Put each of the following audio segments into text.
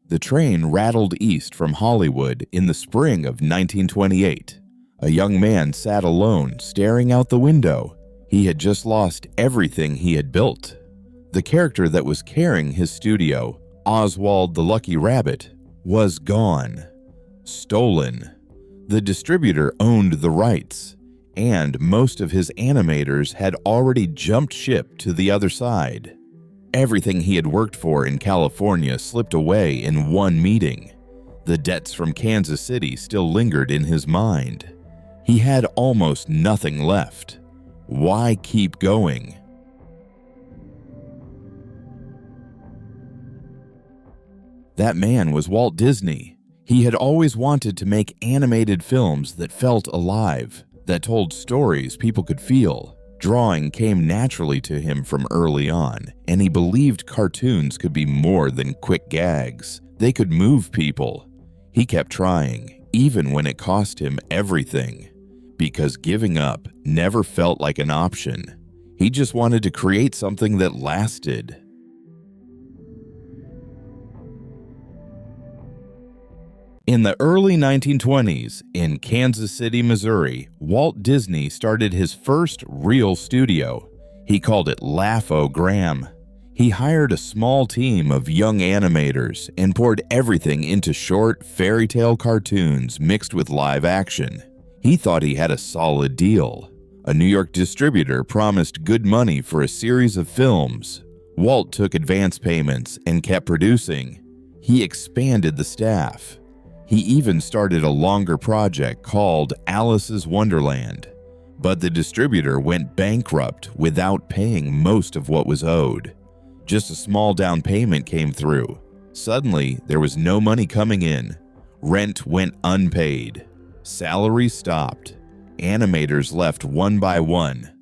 The train rattled east from Hollywood in the spring of 1928. A young man sat alone, staring out the window. He had just lost everything he had built. The character that was carrying his studio, Oswald the Lucky Rabbit, was gone. Stolen. The distributor owned the rights, and most of his animators had already jumped ship to the other side. Everything he had worked for in California slipped away in one meeting. The debts from Kansas City still lingered in his mind. He had almost nothing left. Why keep going? That man was Walt Disney. He had always wanted to make animated films that felt alive, that told stories people could feel. Drawing came naturally to him from early on, and he believed cartoons could be more than quick gags. They could move people. He kept trying, even when it cost him everything, because giving up never felt like an option. He just wanted to create something that lasted. In the early 1920s, in Kansas City, Missouri, Walt Disney started his first real studio. He called it Laugh-O-Gram. He hired a small team of young animators and poured everything into short, fairy tale cartoons mixed with live action. He thought he had a solid deal. A New York distributor promised good money for a series of films. Walt took advance payments and kept producing. He expanded the staff. He even started a longer project called Alice's Wonderland, but the distributor went bankrupt without paying most of what was owed. Just a small down payment came through. Suddenly, there was no money coming in. Rent went unpaid. Salaries stopped. Animators left one by one.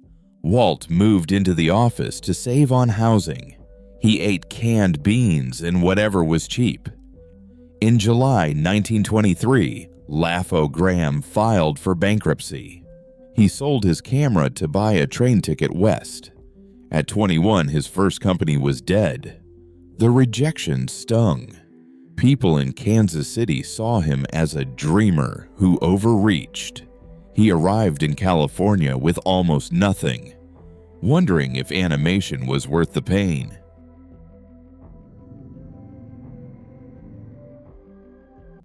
Walt moved into the office to save on housing. He ate canned beans and whatever was cheap. In July 1923, Laugh-O-Gram filed for bankruptcy. He sold his camera to buy a train ticket west. At 21, his first company was dead. The rejection stung. People in Kansas City saw him as a dreamer who overreached. He arrived in California with almost nothing, wondering if animation was worth the pain.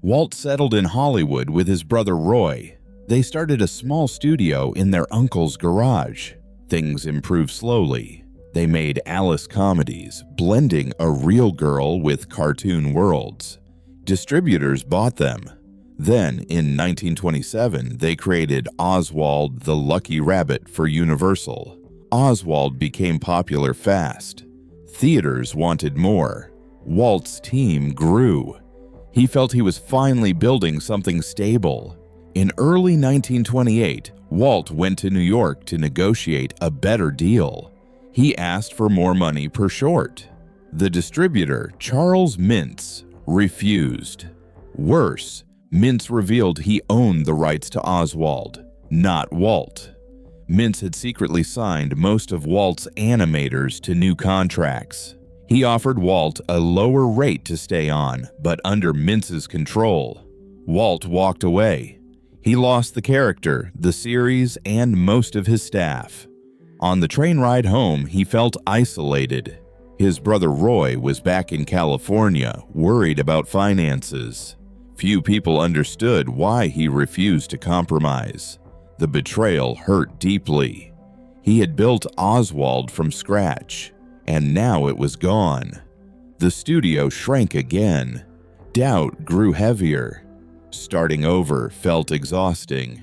Walt settled in Hollywood with his brother Roy. They started a small studio in their uncle's garage. Things improved slowly. They made Alice comedies, blending a real girl with cartoon worlds. Distributors bought them. Then, in 1927, they created Oswald the Lucky Rabbit for Universal. Oswald became popular fast. Theaters wanted more. Walt's team grew. He felt he was finally building something stable. In early 1928, Walt went to New York to negotiate a better deal. He asked for more money per short. The distributor, Charles Mintz, refused. Worse, Mintz revealed he owned the rights to Oswald, not Walt. Mintz had secretly signed most of Walt's animators to new contracts. He offered Walt a lower rate to stay on, but under Mintz's control. Walt walked away. He lost the character, the series, and most of his staff. On the train ride home, he felt isolated. His brother Roy was back in California, worried about finances. Few people understood why he refused to compromise. The betrayal hurt deeply. He had built Oswald from scratch, and now it was gone. The studio shrank again. Doubt grew heavier. Starting over felt exhausting.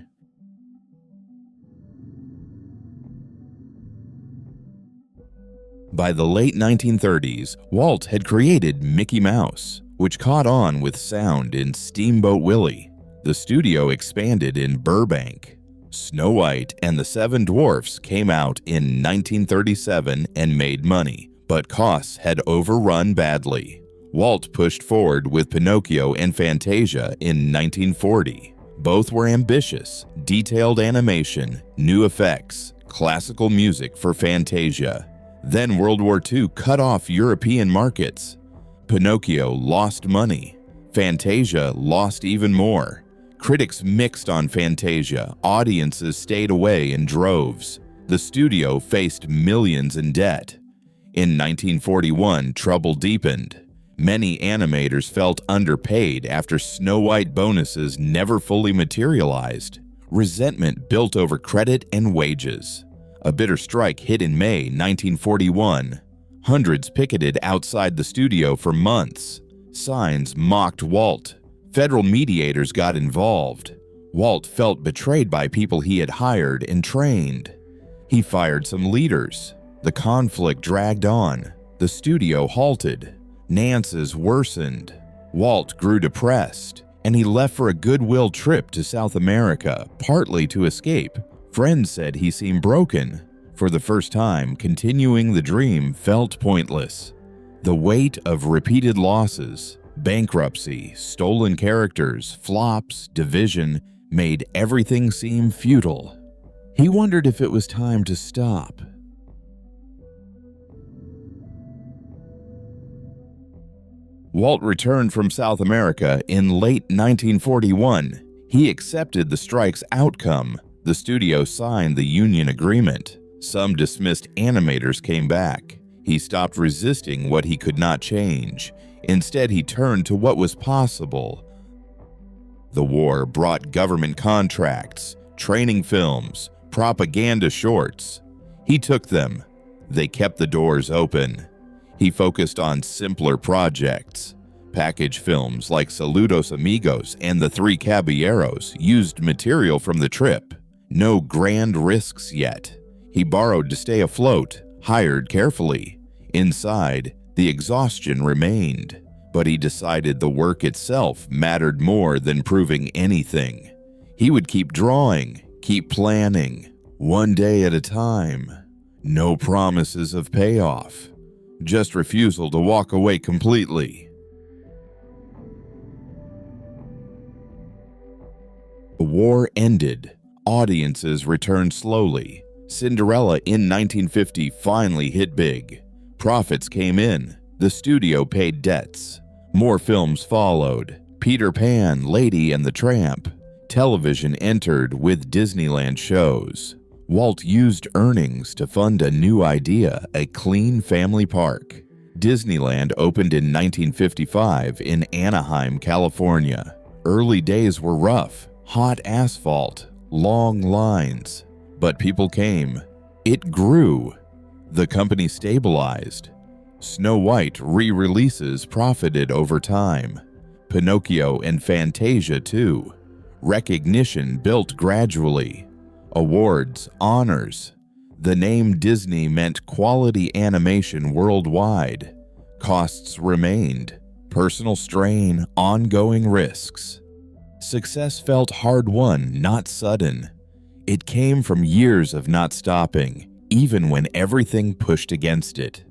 By the late 1930s, Walt had created Mickey Mouse, which caught on with sound in Steamboat Willie. The studio expanded in Burbank. Snow White and the Seven Dwarfs came out in 1937 and made money, but costs had overrun badly. Walt pushed forward with Pinocchio and Fantasia in 1940. Both were ambitious, detailed animation, new effects, classical music for Fantasia. Then World War II cut off European markets. Pinocchio lost money. Fantasia lost even more. Critics mixed on Fantasia. Audiences stayed away in droves. The studio faced millions in debt. In 1941, trouble deepened. Many animators felt underpaid after Snow White bonuses never fully materialized. Resentment built over credit and wages. A bitter strike hit in May 1941. Hundreds picketed outside the studio for months. Signs mocked Walt. Federal mediators got involved. Walt felt betrayed by people he had hired and trained. He fired some leaders. The conflict dragged on. The studio halted. Nances worsened. Walt grew depressed, and he left for a goodwill trip to South America, partly to escape. Friends said he seemed broken. For the first time, continuing the dream felt pointless. The weight of repeated losses, bankruptcy, stolen characters, flops, division, made everything seem futile. He wondered if it was time to stop. Walt returned from South America in late 1941. He accepted the strike's outcome. The studio signed the union agreement. Some dismissed animators came back. He stopped resisting what he could not change. Instead, he turned to what was possible. The war brought government contracts, training films, propaganda shorts. He took them. They kept the doors open. He focused on simpler projects. Package films like Saludos Amigos and The Three Caballeros used material from the trip. No grand risks yet. He borrowed to stay afloat, hired carefully. Inside, the exhaustion remained, but he decided the work itself mattered more than proving anything. He would keep drawing, keep planning, one day at a time. No promises of payoff, just refusal to walk away completely. The war ended. Audiences returned slowly. Cinderella in 1950 finally hit big. Profits came in. The studio paid debts. More films followed. Peter Pan, Lady and the Tramp. Television entered with Disneyland shows. Walt used earnings to fund a new idea, a clean family park. Disneyland opened in 1955 in Anaheim, California. Early days were rough. Hot asphalt, long lines. But people came. It grew. The company stabilized. Snow White re-releases profited over time. Pinocchio and Fantasia too. Recognition built gradually. Awards, honors. The name Disney meant quality animation worldwide. Costs remained. Personal strain, ongoing risks. Success felt hard-won, not sudden. It came from years of not stopping, even when everything pushed against it.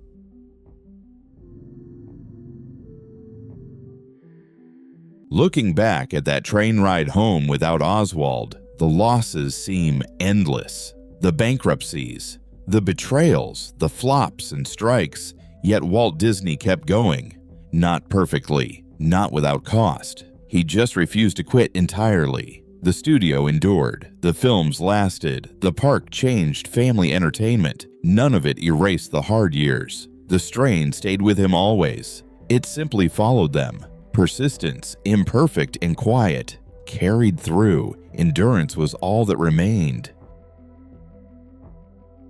Looking back at that train ride home without Oswald, the losses seem endless. The bankruptcies, the betrayals, the flops and strikes, yet Walt Disney kept going. Not perfectly, not without cost. He just refused to quit entirely. The studio endured. The films lasted. The park changed family entertainment. None of it erased the hard years. The strain stayed with him always. It simply followed them. Persistence, imperfect and quiet, carried through. Endurance was all that remained.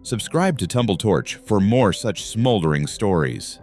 Subscribe to Tumble Torch for more such smoldering stories.